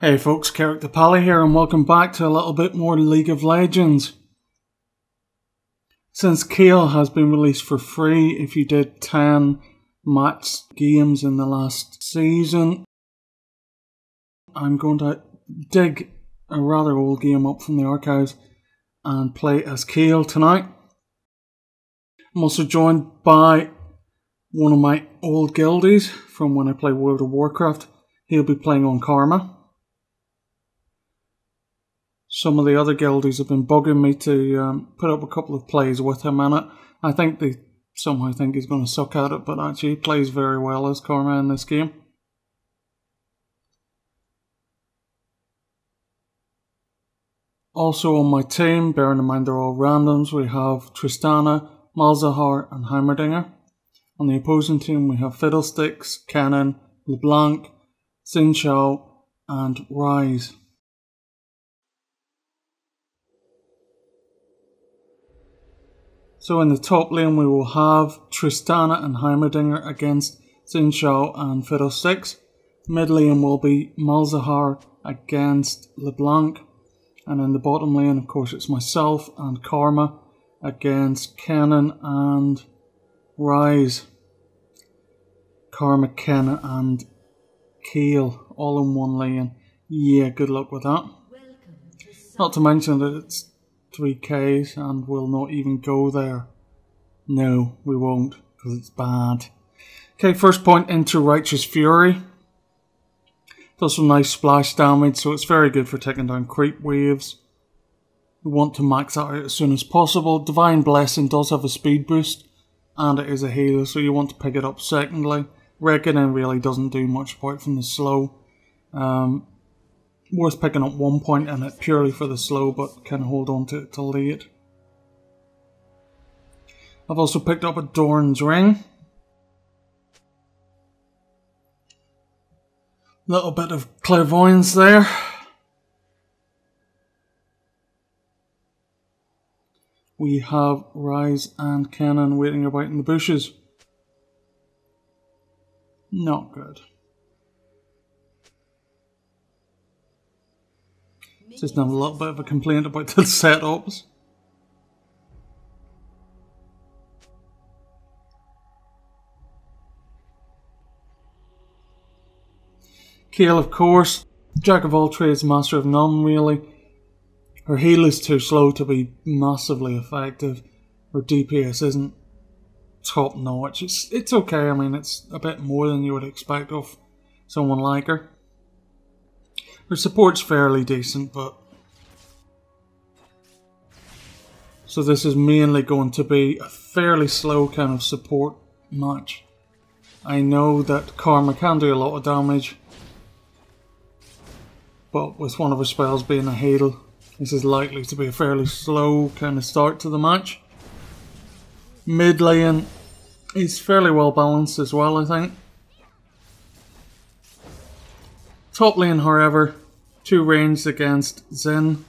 Hey folks, Keric the Pally here and welcome back to a little bit more League of Legends. Since Kayle has been released for free, if you did 10 match games in the last season, I'm going to dig a rather old game up from the archives and play as Kayle tonight. I'm also joined by one of my old guildies from when I played World of Warcraft. He'll be playing on Karma. Some of the other guildies have been bugging me to put up a couple of plays with him in it. I think they somehow think he's going to suck at it, but actually he plays very well as Karma in this game. Also on my team, bearing in mind they're all randoms, we have Tristana, Malzahar and Heimerdinger. On the opposing team we have Fiddlesticks, Cannon, LeBlanc, Xin Xiao and Rise. So in the top lane we will have Tristana and Heimerdinger against Xin Xiao and Fiddlesticks. Mid lane will be Malzahar against LeBlanc. And in the bottom lane, of course, it's myself and Karma against Kennen and Rise. Karma, Kennen and Kayle all in one lane. Yeah, good luck with that. Not to mention that it's 3Ks and we'll not even go there. No, we won't, because it's bad. Okay, first point into Righteous Fury. Does some nice splash damage, so it's very good for taking down creep waves. We want to max that out as soon as possible. Divine Blessing does have a speed boost, and it is a healer, so you want to pick it up secondly. Reckoning really doesn't do much apart from the slow. Worth picking up 1 point in it purely for the slow, but can hold on to it till late. I've also picked up a Doran's Ring. Little bit of clairvoyance there. We have Rise and Cannon waiting about in the bushes. Not good. Just have a little bit of a complaint about the setups. Kayle, of course, jack of all trades, master of none really. Her heal is too slow to be massively effective. Her DPS isn't top notch. It's okay, I mean it's a bit more than you would expect of someone like her. Her support's fairly decent, but... So this is mainly going to be a fairly slow kind of support match. I know that Karma can do a lot of damage, but with one of her spells being a heal, this is likely to be a fairly slow kind of start to the match. Mid lane is fairly well balanced as well, I think. Top lane, however, too ranged against Zen.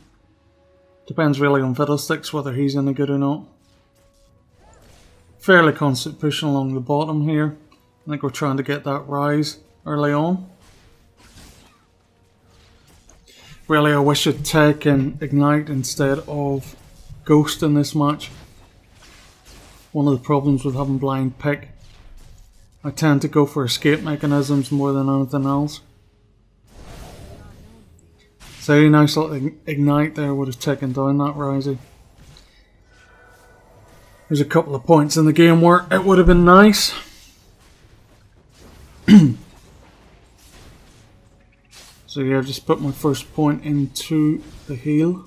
Depends really on Fiddlesticks whether he's any good or not. Fairly constant pushing along the bottom here. I think we're trying to get that Rise early on. Really, I wish I'd taken Ignite instead of Ghost in this match. One of the problems with having blind pick, I tend to go for escape mechanisms more than anything else. So a nice little Ignite there would have taken down that Risey. There's a couple of points in the game where it would have been nice. So yeah, I've just put my first point into the heal.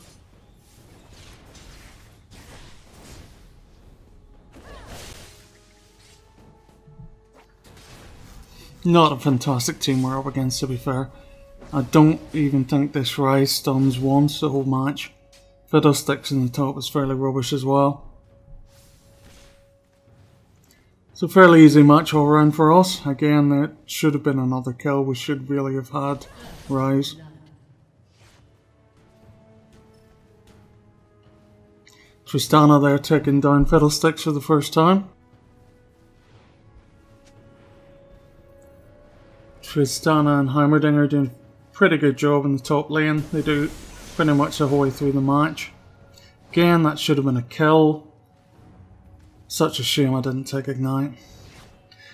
Not a fantastic team we're up against, to be fair. I don't even think this Rise stuns once the whole match. Fiddlesticks in the top is fairly rubbish as well. So fairly easy match all around for us. Again, it should have been another kill. We should really have had Rise. Tristana there taking down Fiddlesticks for the first time. Tristana and Heimerdinger doing pretty good job in the top lane. They do pretty much the whole way through the match. Again, that should have been a kill. Such a shame I didn't take Ignite.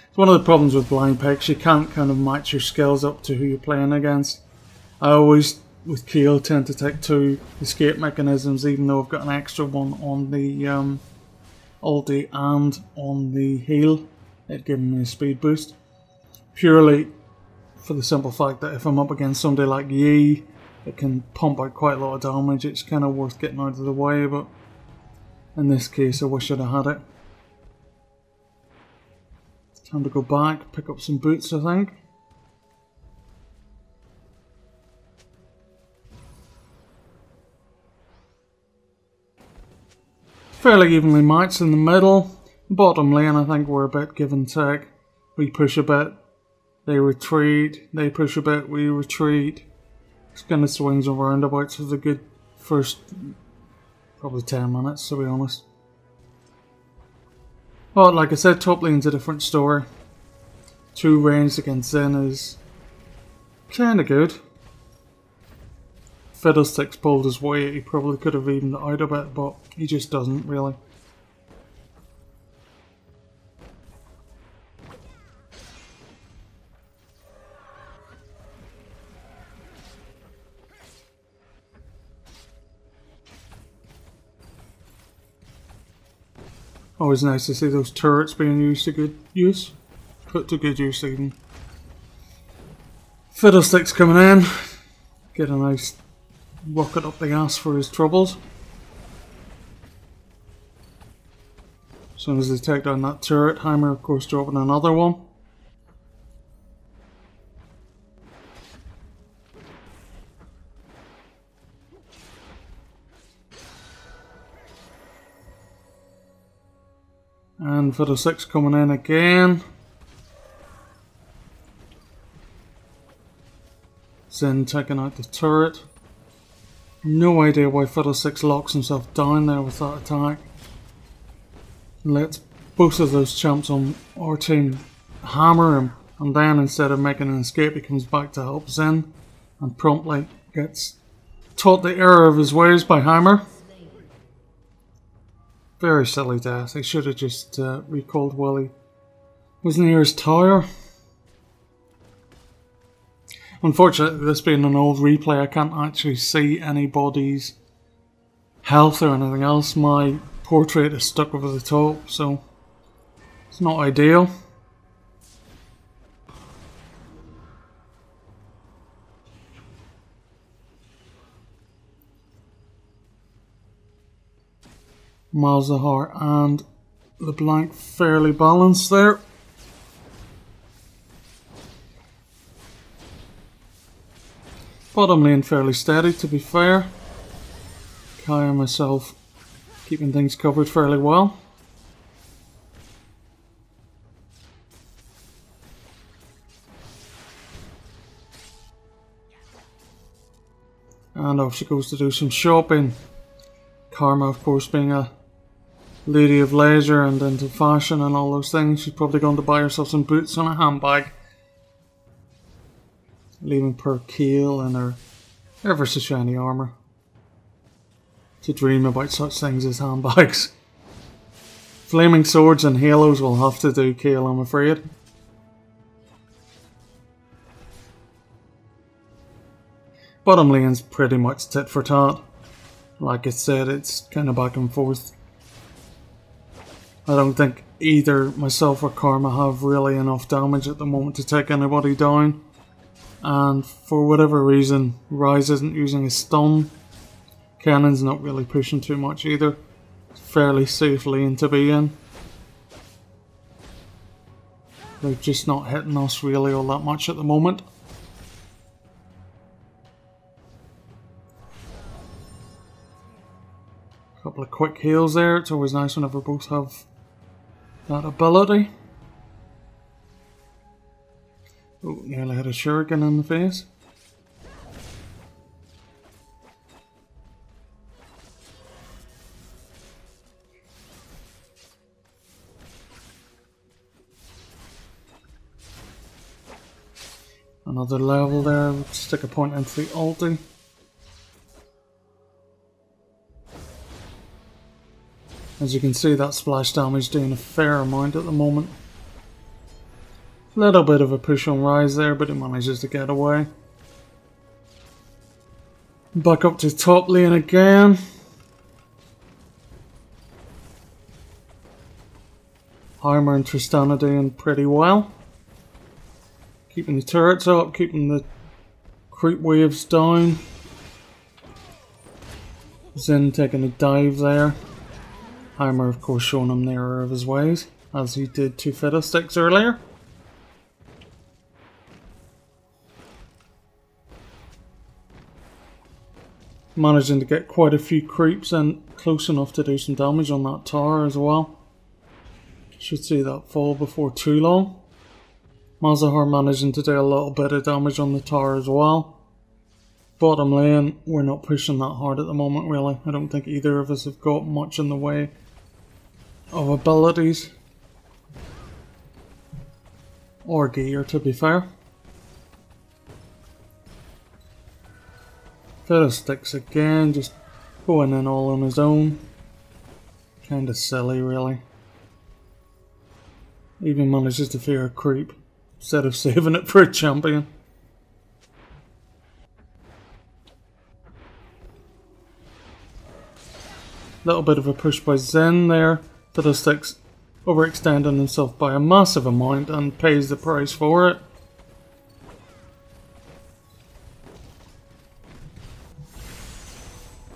It's one of the problems with blind picks. You can't kind of match your skills up to who you're playing against. I always, with Kayle, tend to take 2 escape mechanisms, even though I've got an extra one on the ulti and on the heal. It gives me a speed boost. Purely for the simple fact that if I'm up against somebody like Yi, it can pump out quite a lot of damage. It's kind of worth getting out of the way, but in this case I wish I'd have had it. Time to go back, pick up some boots, I think. Fairly evenly matched in the middle. Bottom lane, I think we're a bit give and take. We push a bit, they retreat, they push a bit, we retreat. It's kind of swings and roundabouts for the good first probably 10 minutes, to be honest. But like I said, top lane's a different story. 2 ranged against Zen is kinda good. Fiddlesticks pulled his weight, he probably could have evened it out a bit, but he just doesn't really. Always nice to see those turrets being used to good use. Put to good use even. Fiddlesticks coming in. Get a nice rocket up the ass for his troubles. As soon as they take down that turret, Heimer of course dropping another one. And Fiddlesticks coming in again. Zen taking out the turret. No idea why Fiddlesticks locks himself down there with that attack. Lets both of those champs on our team hammer him, and then instead of making an escape he comes back to help Zen and promptly gets taught the error of his ways by Heimer. Very silly death. He should have just recalled while he was near his tower. Unfortunately, this being an old replay, I can't actually see anybody's health or anything else. My portrait is stuck over the top, so it's not ideal. Malzahar and LeBlanc fairly balanced there. Bottom lane fairly steady, to be fair. Kayle and myself keeping things covered fairly well. And off she goes to do some shopping. Karma, of course, being a lady of leisure and into fashion and all those things, she's probably going to buy herself some boots and a handbag. Leaving poor Kayle and her ever so shiny armour to dream about such things as handbags. Flaming swords and halos will have to do, Kayle, I'm afraid. Bottom lane's pretty much tit for tat. Like I said, it's kind of back and forth. I don't think either myself or Karma have really enough damage at the moment to take anybody down. And for whatever reason, Rise isn't using a stun. Cannon's not really pushing too much either. It's fairly safe lane to be in. They're just not hitting us really all that much at the moment. Couple of quick heals there. It's always nice whenever both have that ability. Oh, nearly had a shuriken in the face. Another level there, stick a point into the ulti. As you can see, that splash damage doing a fair amount at the moment. Little bit of a push on Rise there, but it manages to get away. Back up to top lane again. Heimer and Tristana doing pretty well. Keeping the turrets up, keeping the creep waves down. Zen taking a dive there. Heimer, of course, showing him the error of his ways, as he did to Fiddlesticks earlier. Managing to get quite a few creeps in close enough to do some damage on that tower as well. Should see that fall before too long. Malzahar managing to do a little bit of damage on the tower as well. Bottom lane, we're not pushing that hard at the moment really. I don't think either of us have got much in the way of abilities. Or gear, to be fair. Fiddlesticks again, just going in all on his own. Kinda silly really. Even manages to fear a creep instead of saving it for a champion. Little bit of a push by Zen there. Fiddlesticks overextending himself by a massive amount and pays the price for it.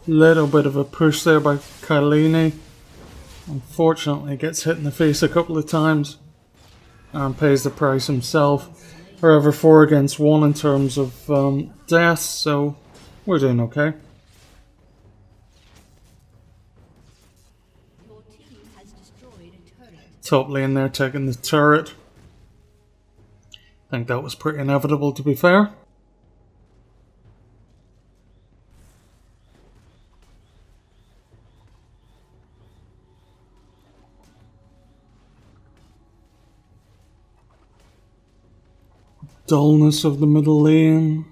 Little bit of a push there by Kayle. Unfortunately gets hit in the face a couple of times and pays the price himself. However, 4 against 1 in terms of deaths, so we're doing okay. Top lane there taking the turret. I think that was pretty inevitable, to be fair. Dullness of the middle lane.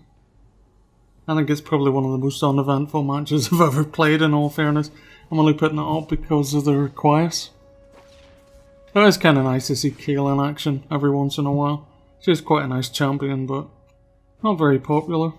I think it's probably one of the most uneventful matches I've ever played, in all fairness. I'm only putting it up because of the requests. It is kind of nice to see Kayle in action every once in a while. She's quite a nice champion, but not very popular.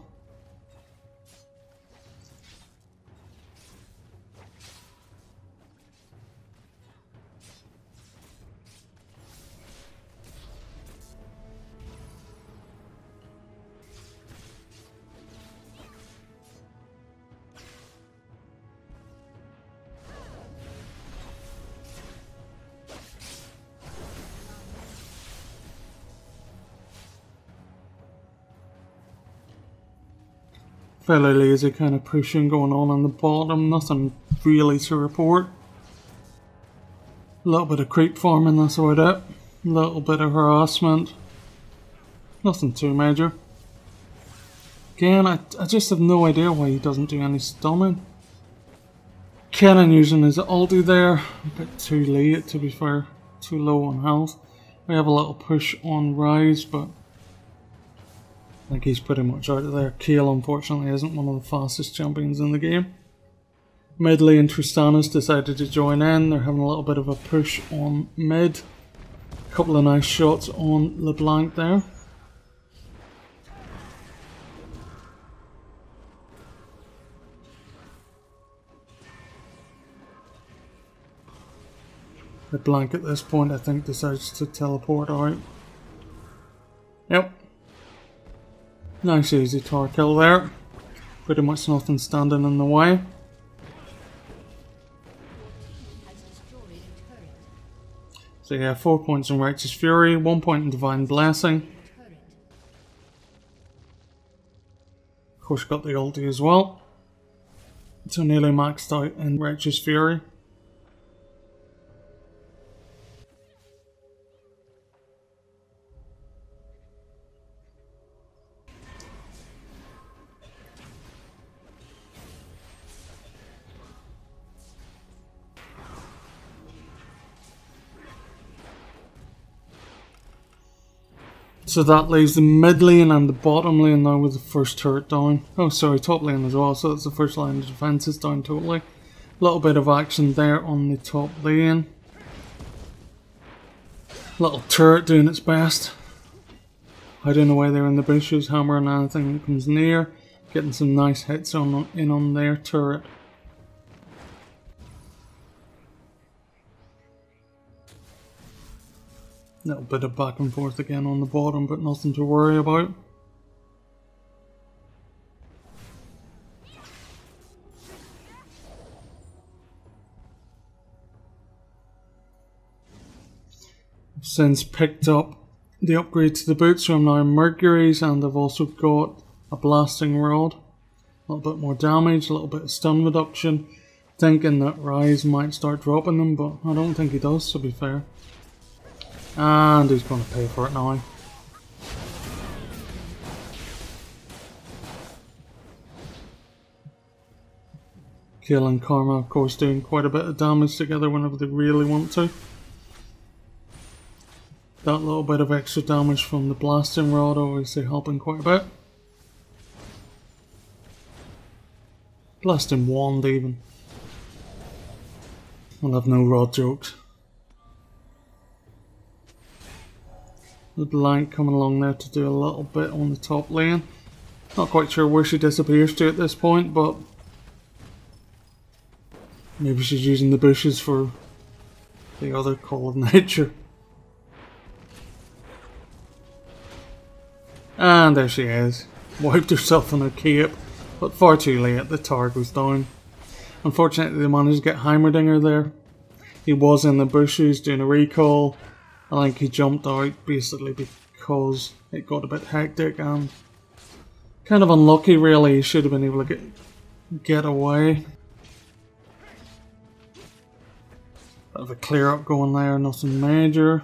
Fairly lazy kind of pushing going on the bottom, nothing really to report. A little bit of creep farming, that's about it. A little bit of harassment. Nothing too major. Again, I just have no idea why he doesn't do any stunning. Kenan using his ulti there, a bit too late to be fair, too low on health. We have a little push on Rise, but I think he's pretty much out of there. Kayle, unfortunately, isn't one of the fastest champions in the game. Mid lane Tristana's decided to join in. They're having a little bit of a push on mid. A couple of nice shots on LeBlanc there. LeBlanc at this point, I think, decides to teleport out. Yep. Nice easy tower kill there. Pretty much nothing standing in the way. So yeah, 4 points in Righteous Fury, 1 point in Divine Blessing. Of course got the ulti as well. So nearly maxed out in Righteous Fury. So that leaves the mid lane and the bottom lane now with the first turret down. Oh sorry, top lane as well, so that's the first line of defense is down totally. A little bit of action there on the top lane. Little turret doing its best. Hiding away there in the bushes, hammering anything that comes near. Getting some nice hits on their turret. Little bit of back and forth again on the bottom, but nothing to worry about. I've since picked up the upgrade to the boots, so I'm now Mercury's, and I've also got a blasting rod. A little bit more damage, a little bit of stun reduction. Thinking that Rise might start dropping them, but I don't think he does, to be fair. And he's going to pay for it now. Kayle and Karma, of course, doing quite a bit of damage together whenever they really want to. That little bit of extra damage from the blasting rod obviously helping quite a bit. Blasting wand even. I'll have no rod jokes. The blank coming along there to do a little bit on the top lane. Not quite sure where she disappears to at this point, but maybe she's using the bushes for the other call of nature. And there she is. Wiped herself on her cape, but far too late. The tower goes down. Unfortunately, they managed to get Heimerdinger there. He was in the bushes doing a recall. I think he jumped out basically because it got a bit hectic and kind of unlucky really. He should have been able to get away. Bit of a clear up going there, nothing major.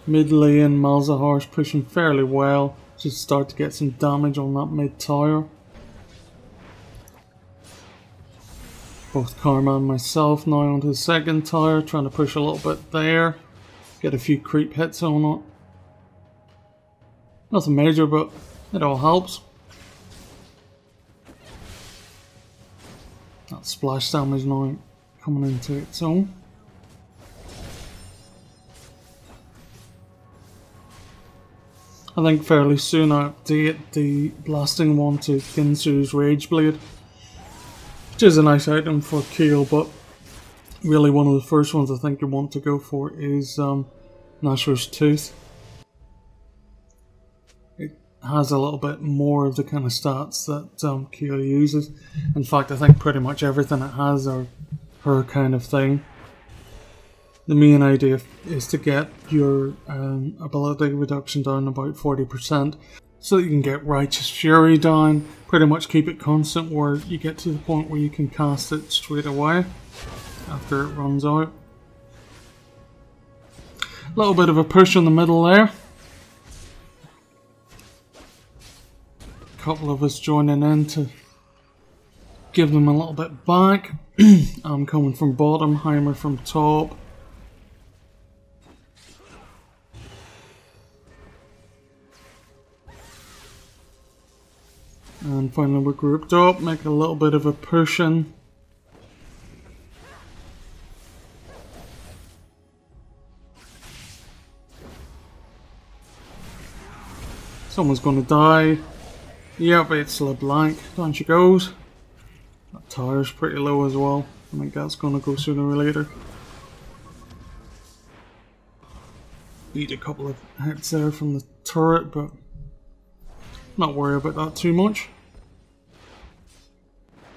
Mid lane, Malzahar's pushing fairly well. Just start to get some damage on that mid tower. Both Karma and myself now onto the second tower, trying to push a little bit there. Get a few creep hits on it. Nothing major, but it all helps. That splash damage now coming into its own. I think fairly soon I update the blasting one to Ginsu's Rage Blade, which is a nice item for Kayle, but really one of the first ones I think you want to go for is Nashor's Tooth. It has a little bit more of the kind of stats that Kayle uses. In fact, I think pretty much everything it has are her kind of thing. The main idea is to get your ability reduction down about 40%, so that you can get Righteous Fury down, pretty much keep it constant where you get to the point where you can cast it straight away after it runs out. A little bit of a push in the middle there. A couple of us joining in to give them a little bit back. I'm coming from bottom, Heimer from top. And finally we're grouped up, make a little bit of a push in. Someone's gonna die. Yep, it's LeBlanc. Down she goes. That tower's pretty low as well. I think that's gonna go sooner or later. Need a couple of hits there from the turret, but not worry about that too much.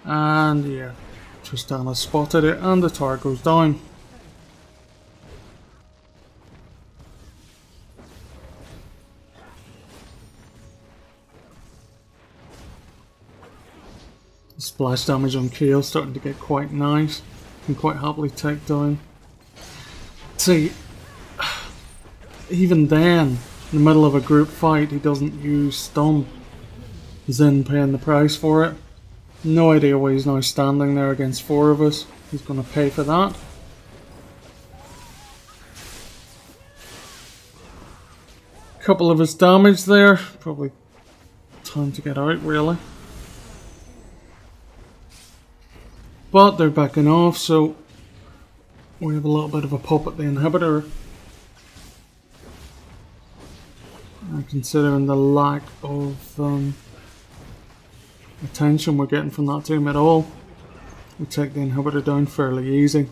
And yeah, Tristana spotted it and the tower goes down. The splash damage on Kayle starting to get quite nice. Can quite happily take down. See, even then, in the middle of a group fight, he doesn't use stun. Zin paying the price for it. No idea why he's now standing there against four of us. He's going to pay for that. Couple of his damage there. Probably time to get out, really. But they're backing off, so we have a little bit of a pop at the inhibitor. And considering the lack of attention we're getting from that team at all, we take the inhibitor down fairly easy.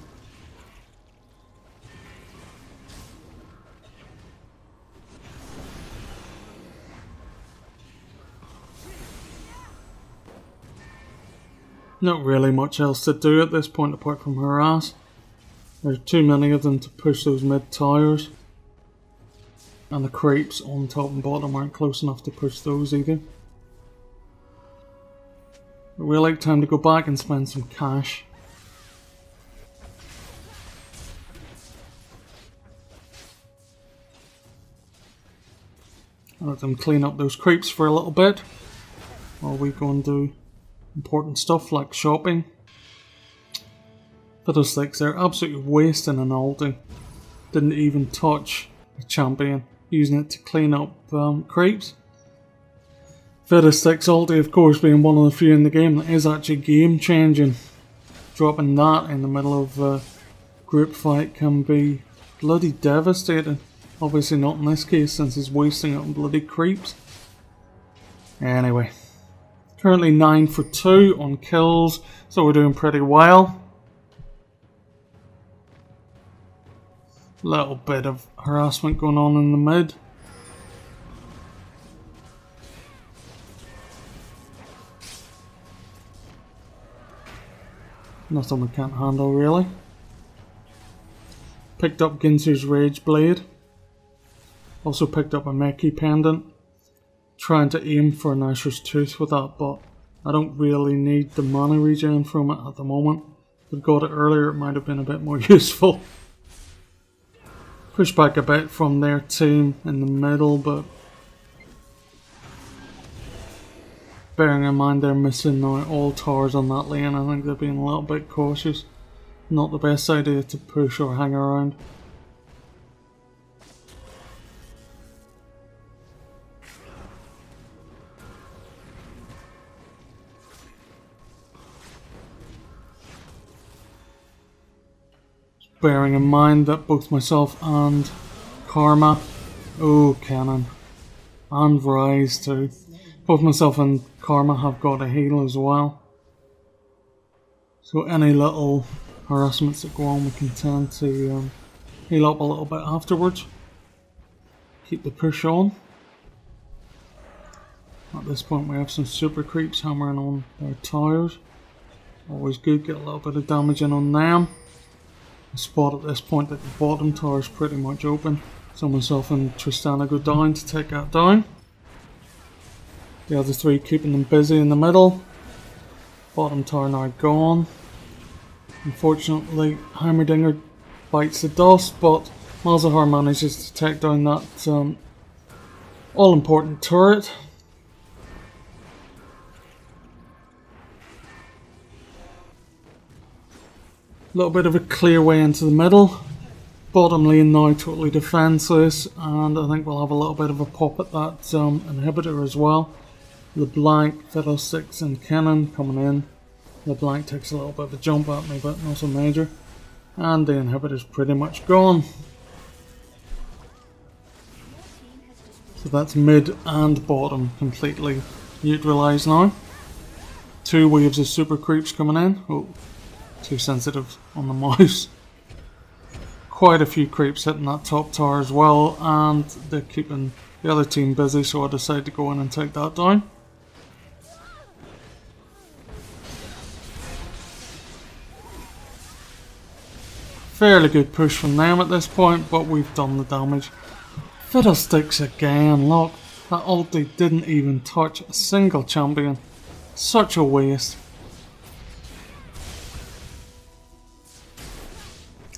Not really much else to do at this point apart from harass. There's too many of them to push those mid towers. And the creeps on top and bottom aren't close enough to push those either. But we like time to go back and spend some cash. I'll let them clean up those creeps for a little bit while we go and do important stuff like shopping. Fiddlesticks, they're absolutely wasting an ulti. Didn't even touch a champion, using it to clean up creeps. Fiddlesticks ulti, of course, being one of the few in the game that is actually game changing. Dropping that in the middle of a group fight can be bloody devastating. Obviously not in this case since he's wasting it on bloody creeps. Anyway. Currently 9 for 2 on kills, so we're doing pretty well. Little bit of harassment going on in the mid. Nothing we can't handle really. Picked up Ginsu's Rage Blade. Also picked up a Meki Pendant. Trying to aim for an Asher's Tooth with that, but I don't really need the mana regen from it at the moment. If we'd got it earlier, it might have been a bit more useful. Push back a bit from their team in the middle, but bearing in mind they're missing now all towers on that lane, I think they're being a little bit cautious. Not the best idea to push or hang around. Bearing in mind that both myself and Karma, Cannon, and Rise too, both myself and Karma have got a heal as well. So any little harassments that go on we can tend to heal up a little bit afterwards. Keep the push on. At this point we have some super creeps hammering on their towers. Always good, get a little bit of damage in on them. Spot at this point that the bottom tower is pretty much open, so myself and Tristana go down to take that down. The other three keeping them busy in the middle. Bottom tower now gone. Unfortunately Heimerdinger bites the dust, but Malzahar manages to take down that all important turret. Little bit of a clear way into the middle. Bottom lane now totally defenseless, and I think we'll have a little bit of a pop at that inhibitor as well. LeBlanc, Fiddlesticks and Cannon coming in. LeBlanc takes a little bit of a jump at me, but not so major. And the inhibitor's pretty much gone. So that's mid and bottom completely neutralised now. 2 waves of super creeps coming in. Oh. Too sensitive on the mouse. Quite a few creeps hitting that top tower as well, and they're keeping the other team busy, so I decided to go in and take that down. Fairly good push from them at this point, but we've done the damage. Fiddlesticks again, look, that ulti didn't even touch a single champion. Such a waste.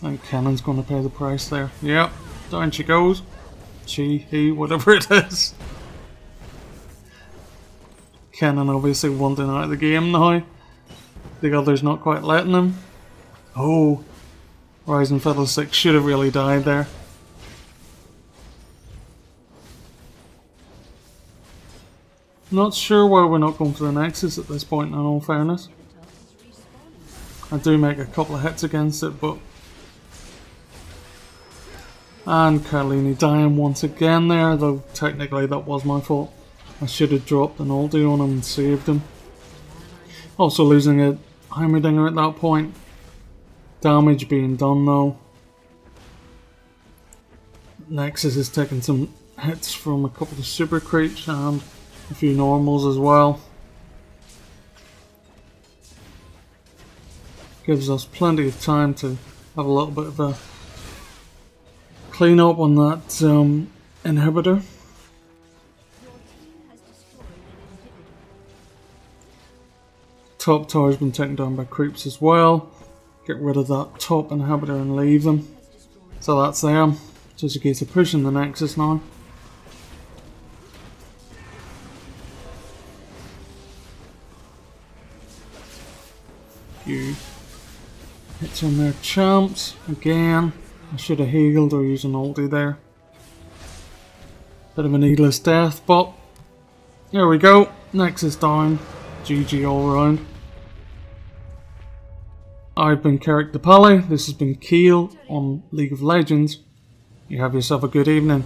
I think Cannon's going to pay the price there. Yep, down she goes. She, he, whatever it is. Cannon obviously wanting out of the game now. The other's not quite letting him. Oh, Rise and Fiddlesticks should have really died there. Not sure why we're not going for the Nexus at this point, in all fairness. I do make a couple of hits against it, but... And Kayle dying once again there, though technically that was my fault. I should have dropped an ulti on him and saved him. Also losing a Heimerdinger at that point. Damage being done though. Nexus is taking some hits from a couple of super creeps and a few normals as well. Gives us plenty of time to have a little bit of a clean up on that inhibitor. Top tower's been taken down by creeps as well. Get rid of that top inhibitor and leave them. So that's them. Just a case of pushing the Nexus now. Few hits on their champs. Again, I should have healed or used an ulti there. Bit of a needless death, but there we go. Nexus down. GG all around. I've been Keric the Pally. This has been Kayle on League of Legends. You have yourself a good evening.